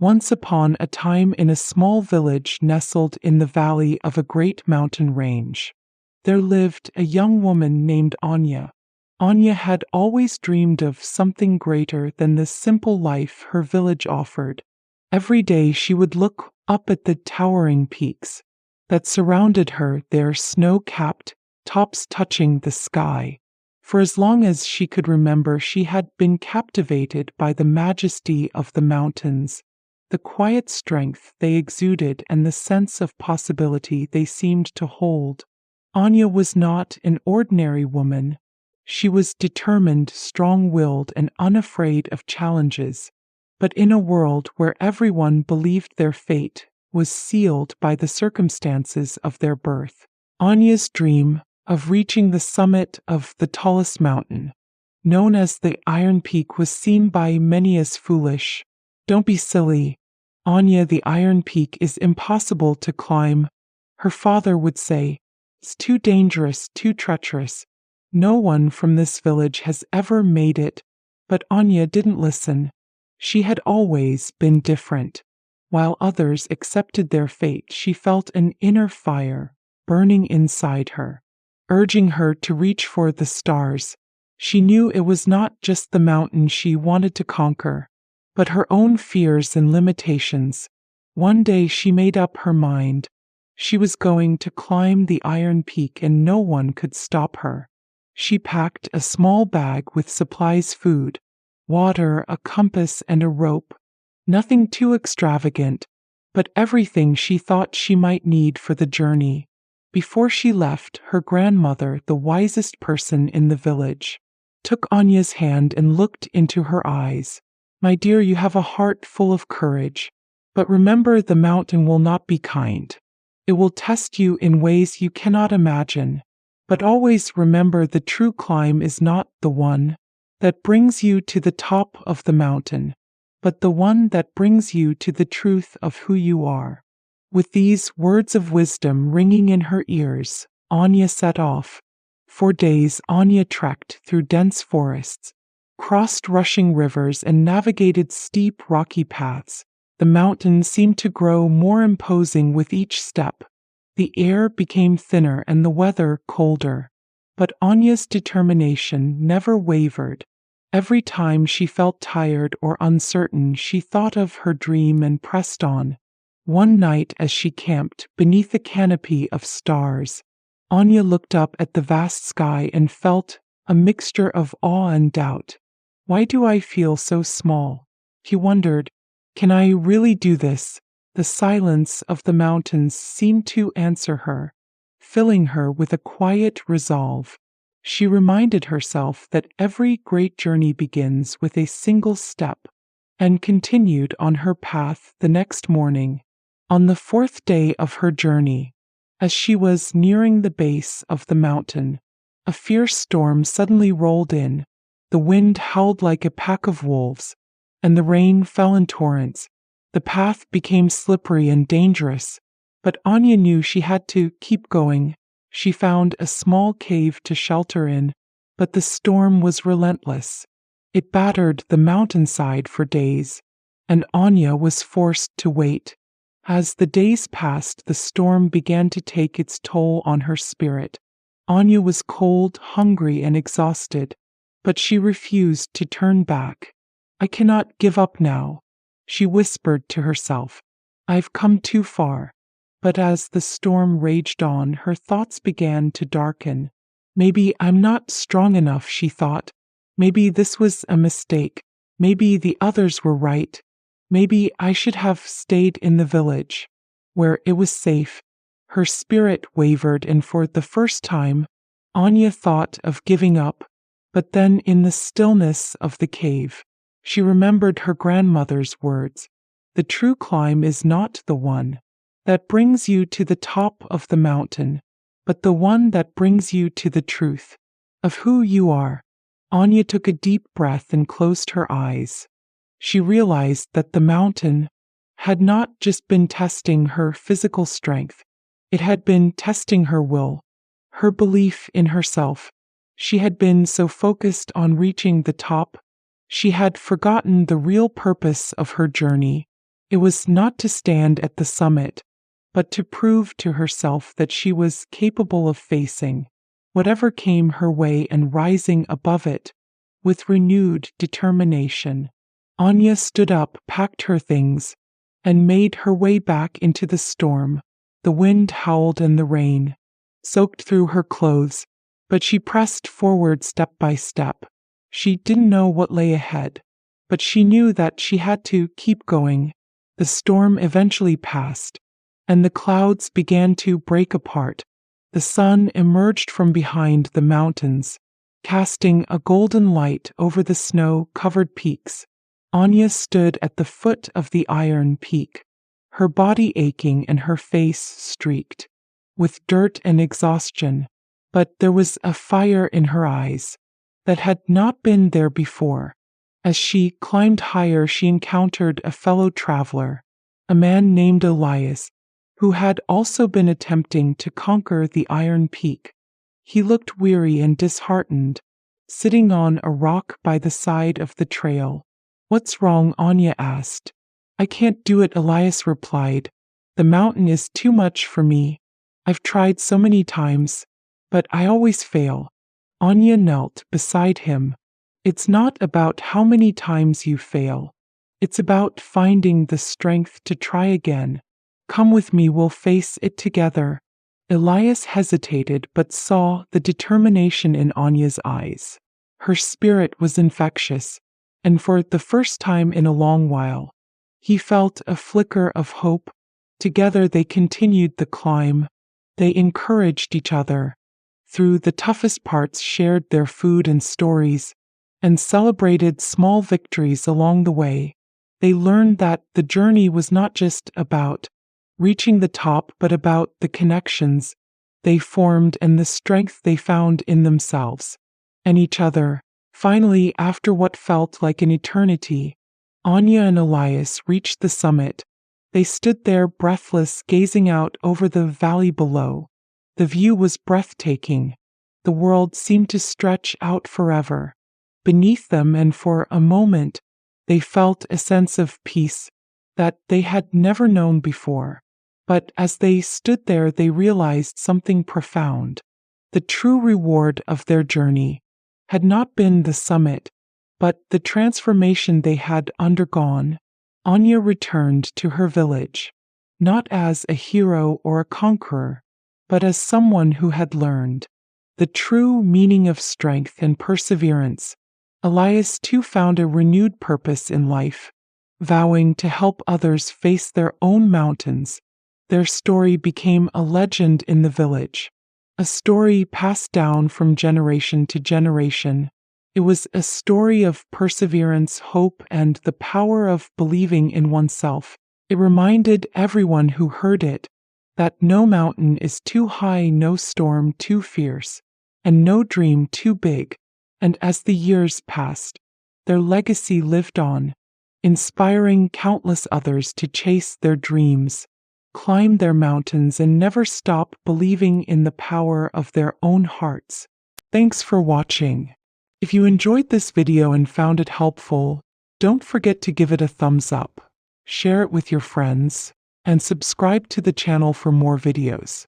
Once upon a time, in a small village nestled in the valley of a great mountain range, there lived a young woman named Anya. Anya had always dreamed of something greater than the simple life her village offered. Every day she would look up at the towering peaks that surrounded her, their snow-capped tops touching the sky. For as long as she could remember, she had been captivated by the majesty of the mountains, the quiet strength they exuded, and the sense of possibility they seemed to hold. Anya was not an ordinary woman. She was determined, strong-willed, and unafraid of challenges. But in a world where everyone believed their fate was sealed by the circumstances of their birth, Anya's dream of reaching the summit of the tallest mountain, known as the Iron Peak, was seen by many as foolish. "Don't be silly, Anya, the Iron Peak is impossible to climb," her father would say. "It's too dangerous, too treacherous. No one from this village has ever made it." But Anya didn't listen. She had always been different. While others accepted their fate, she felt an inner fire burning inside her, urging her to reach for the stars. She knew it was not just the mountain she wanted to conquer, but her own fears and limitations. One day she made up her mind. She was going to climb the Iron Peak, and no one could stop her. She packed a small bag with supplies, food, water, a compass, and a rope. Nothing too extravagant, but everything she thought she might need for the journey. Before she left, her grandmother, the wisest person in the village, took Anya's hand and looked into her eyes. "My dear, you have a heart full of courage, but remember, the mountain will not be kind. It will test you in ways you cannot imagine. But always remember, the true climb is not the one that brings you to the top of the mountain, but the one that brings you to the truth of who you are." With these words of wisdom ringing in her ears, Anya set off. For days, Anya trekked through dense forests, crossed rushing rivers, and navigated steep, rocky paths. The mountain seemed to grow more imposing with each step. The air became thinner and the weather colder. But Anya's determination never wavered. Every time she felt tired or uncertain, she thought of her dream and pressed on. One night, as she camped beneath a canopy of stars, Anya looked up at the vast sky and felt a mixture of awe and doubt. "Why do I feel so small?" she wondered. "Can I really do this?" The silence of the mountains seemed to answer her, filling her with a quiet resolve. She reminded herself that every great journey begins with a single step, and continued on her path the next morning. On the fourth day of her journey, as she was nearing the base of the mountain, a fierce storm suddenly rolled in. The wind howled like a pack of wolves, and the rain fell in torrents. The path became slippery and dangerous, but Anya knew she had to keep going. She found a small cave to shelter in, but the storm was relentless. It battered the mountainside for days, and Anya was forced to wait. As the days passed, the storm began to take its toll on her spirit. Anya was cold, hungry, and exhausted, but she refused to turn back. "I cannot give up now," she whispered to herself. "I've come too far." But as the storm raged on, her thoughts began to darken. "Maybe I'm not strong enough," she thought. "Maybe this was a mistake. Maybe the others were right. Maybe I should have stayed in the village, where it was safe." Her spirit wavered, and for the first time, Anya thought of giving up. But then, in the stillness of the cave, she remembered her grandmother's words. "The true climb is not the one that brings you to the top of the mountain, but the one that brings you to the truth of who you are." Anya took a deep breath and closed her eyes. She realized that the mountain had not just been testing her physical strength, it had been testing her will, her belief in herself. She had been so focused on reaching the top, she had forgotten the real purpose of her journey. It was not to stand at the summit, but to prove to herself that she was capable of facing whatever came her way and rising above it with renewed determination. Anya stood up, packed her things, and made her way back into the storm. The wind howled and the rain soaked through her clothes, but she pressed forward step by step. She didn't know what lay ahead, but she knew that she had to keep going. The storm eventually passed, and the clouds began to break apart. The sun emerged from behind the mountains, casting a golden light over the snow-covered peaks. Anya stood at the foot of the Iron Peak, her body aching and her face streaked with dirt and exhaustion, but there was a fire in her eyes that had not been there before. As she climbed higher, she encountered a fellow traveler, a man named Elias, who had also been attempting to conquer the Iron Peak. He looked weary and disheartened, sitting on a rock by the side of the trail. "What's wrong?" Anya asked. "I can't do it," Elias replied. "The mountain is too much for me. I've tried so many times, but I always fail." Anya knelt beside him. "It's not about how many times you fail. It's about finding the strength to try again. Come with me, we'll face it together." Elias hesitated but saw the determination in Anya's eyes. Her spirit was infectious, and for the first time in a long while, he felt a flicker of hope. Together they continued the climb. They encouraged each other through the toughest parts, shared their food and stories, and celebrated small victories along the way. They learned that the journey was not just about reaching the top, but about the connections they formed and the strength they found in themselves and each other. Finally, after what felt like an eternity, Anya and Elias reached the summit. They stood there breathless, gazing out over the valley below. The view was breathtaking. The world seemed to stretch out forever beneath them, and for a moment they felt a sense of peace that they had never known before. But as they stood there, they realized something profound. The true reward of their journey had not been the summit, but the transformation they had undergone. Anya returned to her village, not as a hero or a conqueror, but as someone who had learned the true meaning of strength and perseverance. Elias too found a renewed purpose in life, vowing to help others face their own mountains. Their story became a legend in the village, a story passed down from generation to generation. It was a story of perseverance, hope, and the power of believing in oneself. It reminded everyone who heard it that no mountain is too high, no storm too fierce, and no dream too big. And as the years passed, their legacy lived on, inspiring countless others to chase their dreams, climb their mountains, and never stop believing in the power of their own hearts. Thanks for watching. If you enjoyed this video and found it helpful, don't forget to give it a thumbs up, share it with your friends, and subscribe to the channel for more videos.